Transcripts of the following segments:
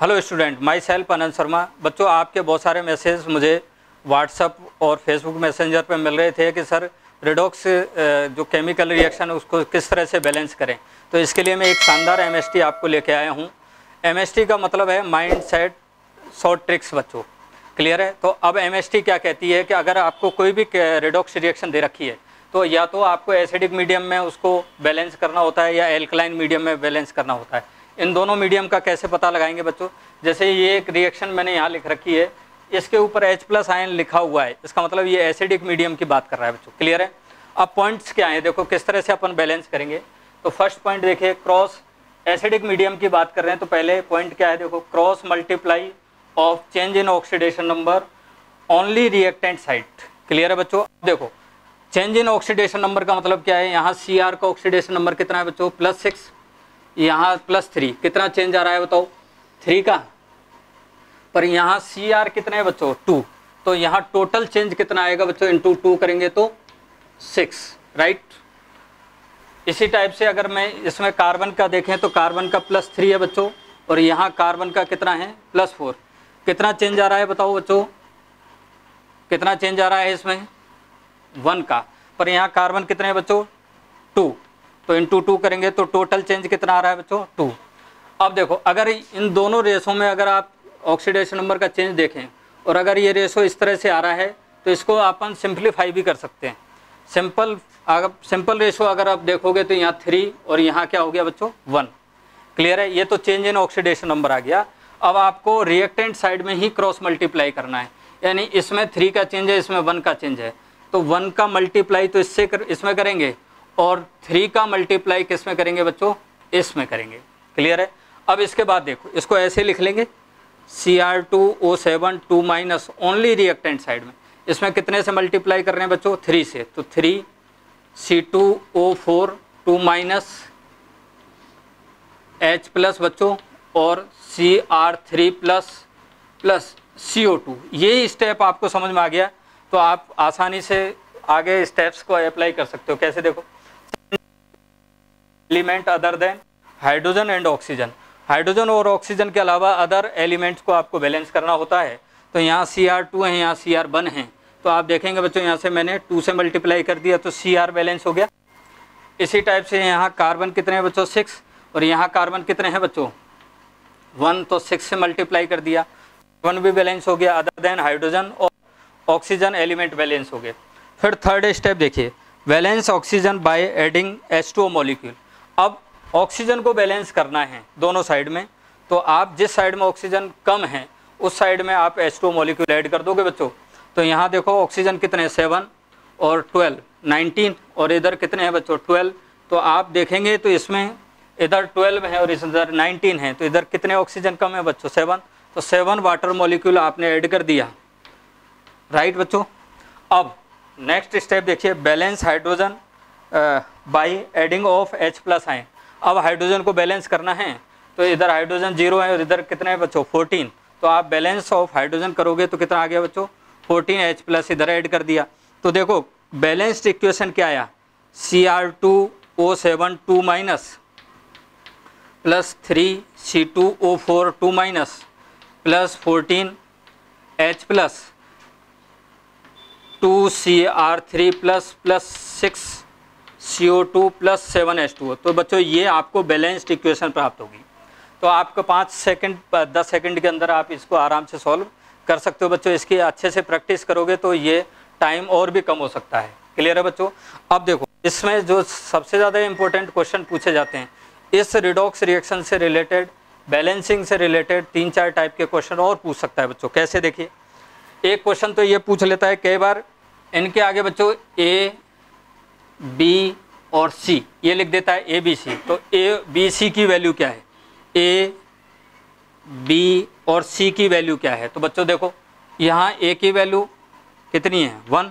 Hello student, my self Anand Sharma. बच्चों, आपके बहुत सारे मैसेज मुझे व्हाट्सअप और फेसबुक मैसेंजर पर मिल रहे थे कि सर रेडॉक्स जो केमिकल रिएक्शन है उसको किस तरह से बैलेंस करें। तो इसके लिए मैं एक शानदार एमएसटी आपको लेके आया हूँ। एमएसटी का मतलब है माइंड सेट शॉर्ट ट्रिक्स। बच्चों क्लियर है? तो अब एमएसटी क्या कहती है कि अगर आपको कोई भी रेडॉक्स रिएक्शन दे रखी है तो या तो आपको एसिडिक मीडियम में उसको बैलेंस करना होता है या एल्कलाइन मीडियम में बैलेंस करना होता है। इन दोनों मीडियम का कैसे पता लगाएंगे बच्चों? जैसे ये एक रिएक्शन मैंने यहाँ लिख रखी है, इसके ऊपर H+ आयन लिखा हुआ है, इसका मतलब ये एसिडिक मीडियम की बात कर रहा है बच्चों। क्लियर है? अब पॉइंट्स क्या है, देखो किस तरह से अपन बैलेंस करेंगे। तो फर्स्ट पॉइंट देखिए, क्रॉस एसिडिक मीडियम की बात कर रहे हैं तो पहले पॉइंट क्या है, देखो cross multiply of change in oxidation number only reactant site. Clear है बच्चों? देखो चेंज इन ऑक्सीडेशन नंबर का मतलब क्या है, यहाँ Cr का ऑक्सीडेशन नंबर कितना है बच्चों? +6, यहाँ +3, कितना चेंज आ रहा है बताओ? 3 का। पर यहाँ Cr कितना है बच्चों? 2। तो यहाँ टोटल चेंज कितना आएगा बच्चों? इंटू 2 करेंगे तो 6, राइट। इसी टाइप से अगर मैं इसमें कार्बन का देखें तो कार्बन का +3 है बच्चों, और यहाँ कार्बन का कितना है? +4। कितना चेंज आ रहा है बताओ बच्चों? कितना चेंज आ रहा है इसमें? 1 का। पर यहाँ कार्बन कितने हैं बच्चों? 2। तो इंटू 2 करेंगे तो टोटल चेंज कितना आ रहा है बच्चों? 2। अब देखो अगर इन दोनों रेसों में अगर आप ऑक्सीडेशन नंबर का चेंज देखें और अगर ये रेसो इस तरह से आ रहा है तो इसको अपन सिंप्लीफाई भी कर सकते हैं। सिंपल रेशो अगर आप देखोगे तो यहाँ 3 और यहाँ क्या हो गया बच्चों? 1। क्लियर है? ये तो चेंज इन ऑक्सीडेशन नंबर आ गया। अब आपको रिएक्टेंट साइड में ही क्रॉस मल्टीप्लाई करना है, यानी इसमें 3 का चेंज है, इसमें 1 का चेंज है, तो 1 का मल्टीप्लाई तो इसमें करेंगे और 3 का मल्टीप्लाई किस में करेंगे बच्चों? इसमें करेंगे। क्लियर है? अब इसके बाद देखो इसको ऐसे लिख लेंगे, Cr2O7 2- ओनली रिएक्टेंट साइड में। इसमें कितने से मल्टीप्लाई कर रहे हैं बच्चों? 3 से। तो 3 C2O4 2- H+ बच्चों और Cr3 प्लस CO2। ये स्टेप आपको समझ में आ गया तो आप आसानी से आगे स्टेप्स को अप्लाई कर सकते हो। कैसे? देखो element other than hydrogen and oxygen, hydrogen और ऑक्सीजन के अलावा अदर एलिमेंट्स को आपको बैलेंस करना होता है। तो यहाँ Cr2 है, यहाँ Cr1 है, तो आप देखेंगे बच्चों यहाँ से मैंने 2 से मल्टीप्लाई कर दिया तो Cr बैलेंस हो गया। इसी टाइप से यहाँ कार्बन कितने हैं बच्चों? 6, और यहाँ कार्बन कितने हैं बच्चों? 1, तो 6 से मल्टीप्लाई कर दिया, 1 भी बैलेंस हो गया। अदर देन हाइड्रोजन और ऑक्सीजन एलिमेंट बैलेंस हो गए। फिर थर्ड स्टेप देखिए, balance oxygen by adding H2O molecule. अब ऑक्सीजन को बैलेंस करना है दोनों साइड में, तो आप जिस साइड में ऑक्सीजन कम है उस साइड में आप H2O मॉलिक्यूल ऐड कर दोगे बच्चों। तो यहाँ देखो ऑक्सीजन कितने हैं? 7 और 12 19, और इधर कितने हैं बच्चों? 12। तो आप देखेंगे तो इसमें इधर 12 है और इधर 19 है, तो इधर कितने ऑक्सीजन कम है बच्चों? 7। तो 7 वाटर मॉलिक्यूल आपने ऐड कर दिया, राइट बच्चों। अब नेक्स्ट स्टेप देखिए, balance hydrogen by adding of H+ ion. अब हाइड्रोजन को बैलेंस करना है तो इधर हाइड्रोजन 0 है और इधर कितने हैं बच्चों? 14। तो आप बैलेंस ऑफ हाइड्रोजन करोगे तो कितना आ गया बच्चों? 14 H+ इधर ऐड कर दिया। तो देखो बैलेंस्ड इक्वेशन क्या आया? Cr2O7 2- plus 3 C2O4 2- plus 14 H+ 2 Cr3 plus 6 CO2 plus 7 H2O। तो बच्चों ये आपको बैलेंस्ड इक्वेशन प्राप्त होगी। तो आपको 10 सेकंड के अंदर आप इसको आराम से सॉल्व कर सकते हो बच्चों। इसकी अच्छे से प्रैक्टिस करोगे तो ये टाइम और भी कम हो सकता है। क्लियर है बच्चों? अब देखो इसमें जो सबसे ज़्यादा इंपॉर्टेंट क्वेश्चन पूछे जाते हैं इस रिडॉक्स रिएक्शन से रिलेटेड, बैलेंसिंग से रिलेटेड 3-4 टाइप के क्वेश्चन और पूछ सकता है बच्चों। कैसे? देखिए एक क्वेश्चन तो ये पूछ लेता है कई बार इनके आगे बच्चों A, B और C ये लिख देता है ABC। तो A, B, C की वैल्यू क्या है? A, B और C की वैल्यू क्या है? तो बच्चों देखो यहाँ A की वैल्यू कितनी है? 1।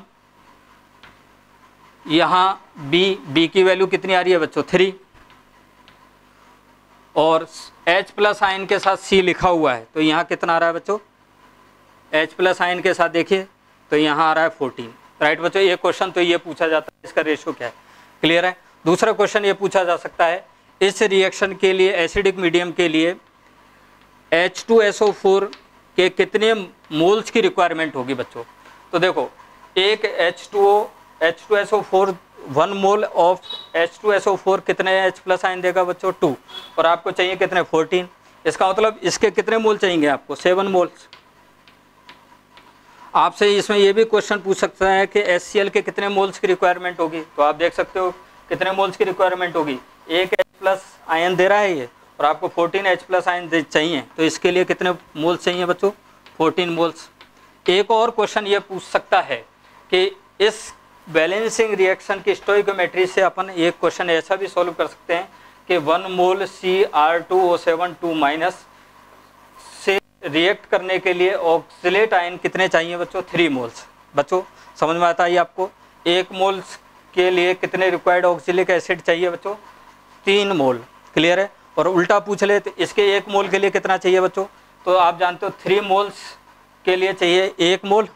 यहाँ B की वैल्यू कितनी आ रही है बच्चों? 3। और H+ आयन के साथ C लिखा हुआ है तो यहाँ कितना आ रहा है बच्चों? H+ आयन के साथ देखिए तो यहाँ आ रहा है 14, राइट बच्चों। ये क्वेश्चन तो ये पूछा जाता है इसका रेशो क्या है। क्लियर है? दूसरा क्वेश्चन ये पूछा जा सकता है इस रिएक्शन के लिए, एसिडिक मीडियम के लिए H2SO4 के कितने मोल्स की रिक्वायरमेंट होगी बच्चों? तो देखो एक H2SO4 1 मोल ऑफ H2SO4 कितने H प्लस आयन देगा बच्चों? 2। और आपको चाहिए कितने? 14। इसका मतलब इसके कितने मोल चाहिए आपको? 7 मोल्स। आपसे इसमें ये भी क्वेश्चन पूछ सकता है कि HCl के कितने मोल्स की रिक्वायरमेंट होगी? तो आप देख सकते हो कितने मोल्स की रिक्वायरमेंट होगी। एक H प्लस आयन दे रहा है ये, और आपको 14 H प्लस आयन चाहिए, तो इसके लिए कितने मोल्स चाहिए बच्चों? 14 मोल्स। एक और क्वेश्चन ये पूछ सकता है कि इस बैलेंसिंग रिएक्शन की स्टोइकोमेट्री से अपन एक क्वेश्चन ऐसा भी सॉल्व कर सकते हैं कि 1 मोल Cr2O7 2- से रिएक्ट करने के लिए ऑक्सिलेट आयन कितने चाहिए बच्चों? 3 मोल्स। बच्चों समझ में आता है आपको? 1 मोल्स के लिए कितने रिक्वायर्ड ऑक्सिलिक एसिड चाहिए बच्चों? 3 मोल। क्लियर है? और उल्टा पूछ ले तो इसके 1 मोल के लिए कितना चाहिए बच्चों? तो आप जानते हो 3 मोल्स के लिए चाहिए 1 मोल,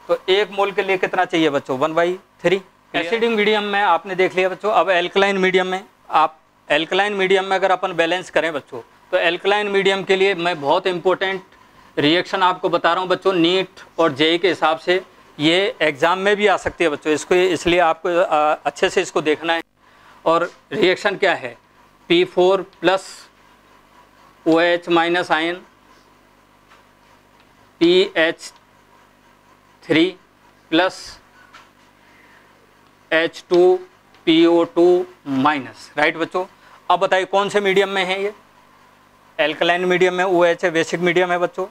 तो 1 मोल के लिए कितना चाहिए बच्चों? 1/3। एसिडिक मीडियम में आपने देख लिया बच्चों। अब एल्कलाइन मीडियम में, आप एल्कलाइन मीडियम में अगर अपन बैलेंस करें बच्चों, तो एल्कलाइन मीडियम के लिए मैं बहुत इंपॉर्टेंट रिएक्शन आपको बता रहा हूँ बच्चों। नीट और जेई के हिसाब से ये एग्ज़ाम में भी आ सकती है बच्चों, इसको इसलिए आपको अच्छे से इसको देखना है। और रिएक्शन क्या है? P4 plus OH minus ion PH3 plus H2PO2 minus. Right बच्चों? अब बताइए कौन से मीडियम में है ये? एल्कलाइन मीडियम में OH है, बेसिक मीडियम है बच्चों।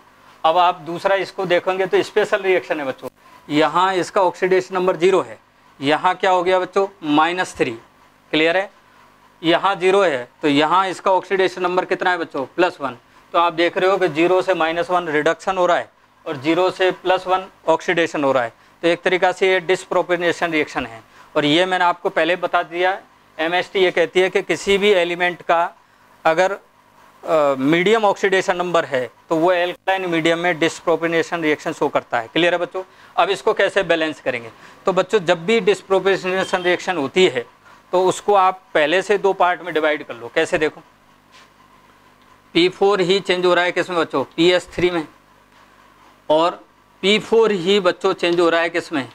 अब आप दूसरा इसको देखेंगे तो स्पेशल रिएक्शन है बच्चों। यहाँ इसका ऑक्सीडेशन नंबर 0 है, यहाँ क्या हो गया बच्चों? -3। क्लियर है? यहाँ 0 है, तो यहाँ इसका ऑक्सीडेशन नंबर कितना है बच्चों? +1। तो आप देख रहे हो कि 0 से -1 रिडक्शन हो रहा है और 0 से +1 ऑक्सीडेशन हो रहा है। तो एक तरीक़ा से ये डिसप्रोपोर्शनल रिएक्शन है। और ये मैंने आपको पहले बता दिया, MST ये कहती है कि किसी भी एलिमेंट का अगर मीडियम ऑक्सीडेशन नंबर है तो वो एल्कलाइन मीडियम में डिसप्रोपोर्शनल रिएक्शन शो करता है। क्लियर है बच्चों? अब इसको कैसे बैलेंस करेंगे? तो बच्चों जब भी डिसप्रोपोर्शनल रिएक्शन होती है तो उसको आप पहले से 2 पार्ट में डिवाइड कर लो। कैसे? देखो P4 ही चेंज हो रहा है किसमें बच्चों? PS3 में। और P4 ही बच्चों चेंज हो रहा है किसमें?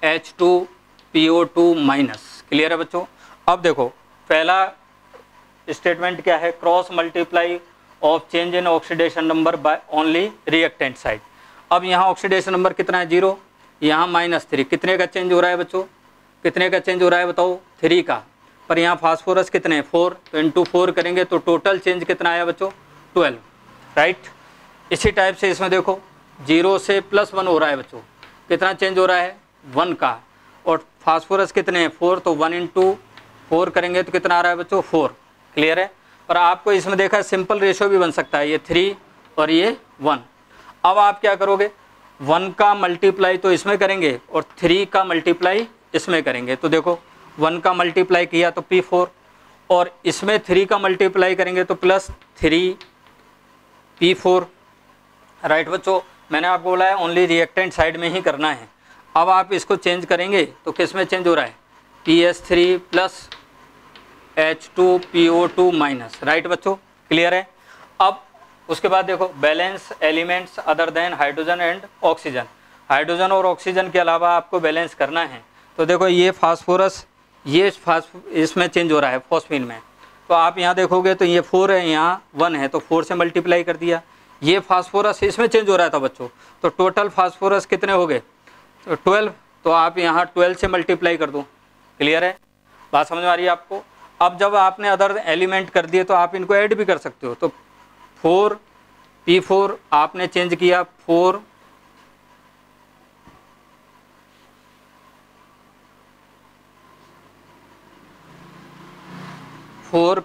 H2PO2-। क्लियर है बच्चों? अब देखो पहला स्टेटमेंट क्या है? Cross multiply of change in oxidation number by only reactant side. अब यहाँ ऑक्सीडेशन नंबर कितना है? 0। यहाँ -3। कितने का चेंज हो रहा है बच्चों? कितने का चेंज हो रहा है बताओ? 3 का। पर यहाँ फास्फोरस कितने हैं? 4। तो इंटू 4 करेंगे तो टोटल चेंज कितना आया बच्चों? 12। राइट? इसी टाइप से इसमें देखो 0 से +1 हो रहा है बच्चों। कितना चेंज हो रहा है? 1 का। और फास्फोरस कितने हैं? 4। तो 1 इंटू 4 करेंगे तो कितना आ रहा है बच्चों? 4। क्लियर है? और आपको इसमें देखा सिंपल रेशो भी बन सकता है, ये 3 और ये 1। अब आप क्या करोगे? 1 का मल्टीप्लाई तो इसमें करेंगे और 3 का मल्टीप्लाई इसमें करेंगे। तो देखो 1 का मल्टीप्लाई किया तो P4 और इसमें 3 का मल्टीप्लाई करेंगे तो +3 P4। राइट बच्चों? मैंने आपको बोला है ओनली रिएक्टेंट साइड में ही करना है। अब आप इसको चेंज करेंगे तो किस में चेंज हो रहा है? PS3 plus H2PO2-। राइट बच्चों? क्लियर है? अब उसके बाद देखो balance elements other than hydrogen and oxygen. Hydrogen और ऑक्सीजन के अलावा आपको बैलेंस करना है। तो देखो ये फास्फोरस ये इसमें चेंज हो रहा है फॉस्फीन में। तो आप यहाँ देखोगे तो ये 4 है, यहाँ 1 है, तो 4 से मल्टीप्लाई कर दिया। ये फास्फोरस इसमें चेंज हो रहा था बच्चों, तो टोटल फास्फोरस कितने हो गए? तो 12। तो आप यहाँ 12 से मल्टीप्लाई कर दो। क्लियर है? बात समझ में आ रही है आपको? अब जब आपने अदर एलिमेंट कर दिए तो आप इनको ऐड भी कर सकते हो। तो 4 P4 आपने चेंज किया 4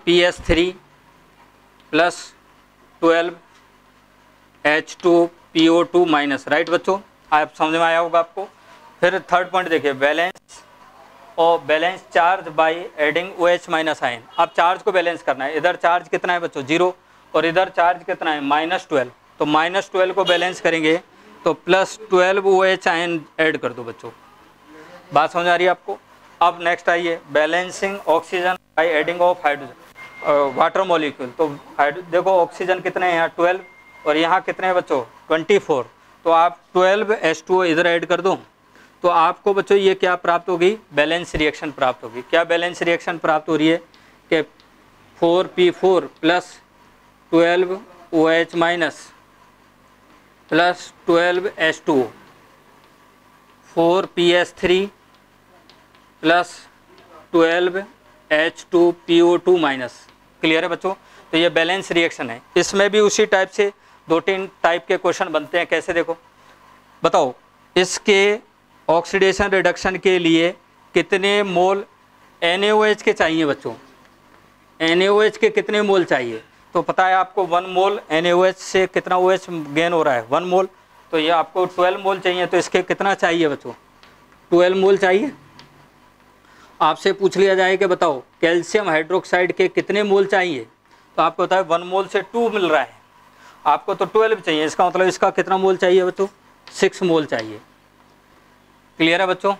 PS3 प्लस 12 H2PO2-। राइट बच्चों? आप समझ में आया होगा आपको। फिर थर्ड पॉइंट देखिए, बैलेंस और balance charge by adding OH minus ion. अब चार्ज को बैलेंस करना है। इधर चार्ज कितना है बच्चों? 0 और इधर चार्ज कितना है? -12। तो -12 को बैलेंस करेंगे तो +12 OH आयन ऐड कर दो बच्चों। बात समझ आ रही है आपको? अब नेक्स्ट आइए balancing oxygen by adding of hydrogen water molecule. तो देखो ऑक्सीजन कितने हैं यहाँ? 12 और यहाँ कितने हैं बच्चों 24, तो आप 12H2O इधर ऐड कर दो तो आपको बच्चों ये क्या प्राप्त होगी, बैलेंस रिएक्शन प्राप्त होगी। क्या बैलेंस रिएक्शन प्राप्त हो रही है कि 4P4 plus 12OH minus plus 12H2O, 4PS3 plus 12H2PO2 minus. Clear है बच्चों? तो ये बैलेंस रिएक्शन है। इसमें भी उसी टाइप से 2-3 टाइप के क्वेश्चन बनते हैं। कैसे देखो, बताओ इसके ऑक्सीडेशन रिडक्शन के लिए कितने मोल NaOH के चाहिए बच्चों? NaOH के कितने मोल चाहिए? तो पता है आपको 1 मोल NaOH से कितना OH गेन हो रहा है 1 मोल, तो ये आपको 12 मोल चाहिए। तो इसके कितना चाहिए बच्चों? 12 मोल चाहिए। आपसे पूछ लिया जाए कि बताओ कैल्शियम हाइड्रोक्साइड के कितने मोल चाहिए, तो आपको पता है 1 मोल से 2 मिल रहा है, आपको तो 12 चाहिए। इसका मतलब इसका कितना मोल चाहिए बच्चों? 6 मोल चाहिए। क्लियर है बच्चों?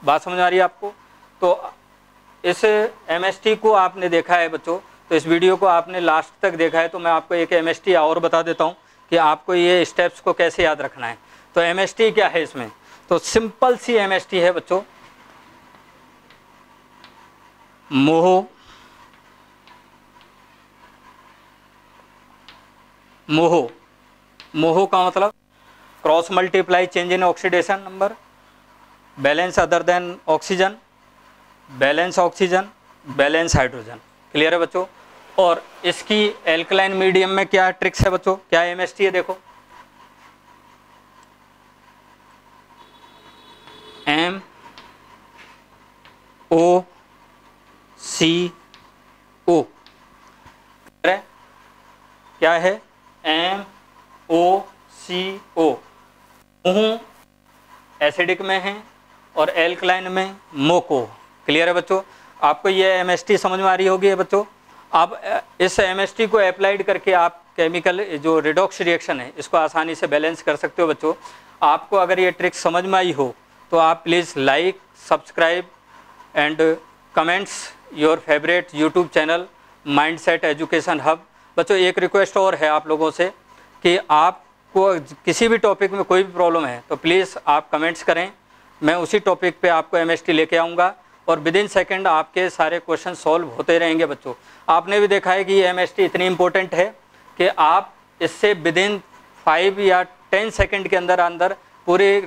बात समझ आ रही है आपको? तो इस MST को आपने देखा है बच्चों, तो इस वीडियो को आपने लास्ट तक देखा है, तो मैं आपको एक MST और बता देता हूँ कि आपको ये स्टेप्स को कैसे याद रखना है। तो MST क्या है इसमें? तो सिंपल सी MST है बच्चों, मोहो का मतलब cross multiply change in oxidation number, balance other than oxygen, balance oxygen, balance hydrogen. Clear है बच्चों? और इसकी एल्कलाइन मीडियम में क्या ट्रिक्स है बच्चों, क्या MST है? देखो MOCO क्या है? MOCO। एसिडिक में है और एल्कलाइन में मोको। क्लियर है बच्चों? आपको ये MST समझ में आ रही होगी बच्चों। अब इस MST को अप्लाइड करके आप केमिकल जो रिडॉक्स रिएक्शन है इसको आसानी से बैलेंस कर सकते हो बच्चों। आपको अगर ये ट्रिक समझ में आई हो तो आप please like, subscribe and comments your favourite YouTube channel mindset education hub. बच्चों एक रिक्वेस्ट और है आप लोगों से कि आपको किसी भी टॉपिक में कोई भी प्रॉब्लम है तो प्लीज़ आप कमेंट्स करें, मैं उसी टॉपिक पे आपको MST लेके आऊँगा और विद इन सेकेंड आपके सारे क्वेश्चन सॉल्व होते रहेंगे बच्चों। आपने भी देखा है कि ये MST इतनी इंपॉर्टेंट है कि आप इससे विद इन 5 या 10 सेकेंड के अंदर पूरे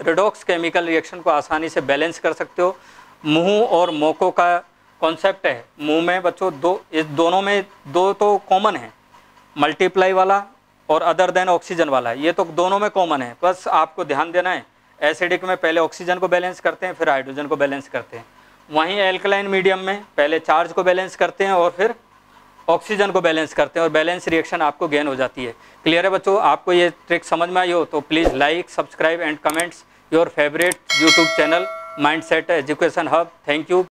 रिडॉक्स केमिकल रिएक्शन को आसानी से बैलेंस कर सकते हो। मुँह और मोको का कॉन्सेप्ट है। मुँह में बच्चों इस दोनों में दो तो कॉमन है, मल्टीप्लाई वाला और अदर देन ऑक्सीजन वाला, ये तो दोनों में कॉमन है। बस आपको ध्यान देना है एसिडिक में पहले ऑक्सीजन को बैलेंस करते हैं फिर हाइड्रोजन को बैलेंस करते हैं, वहीं एल्कलाइन मीडियम में पहले चार्ज को बैलेंस करते हैं और फिर ऑक्सीजन को बैलेंस करते हैं और बैलेंस रिएक्शन आपको गेन हो जाती है। क्लियर है बच्चों? आपको ये ट्रिक समझ में आई हो तो please like, subscribe and comments your favourite YouTube channel mindset education hub. Thank you.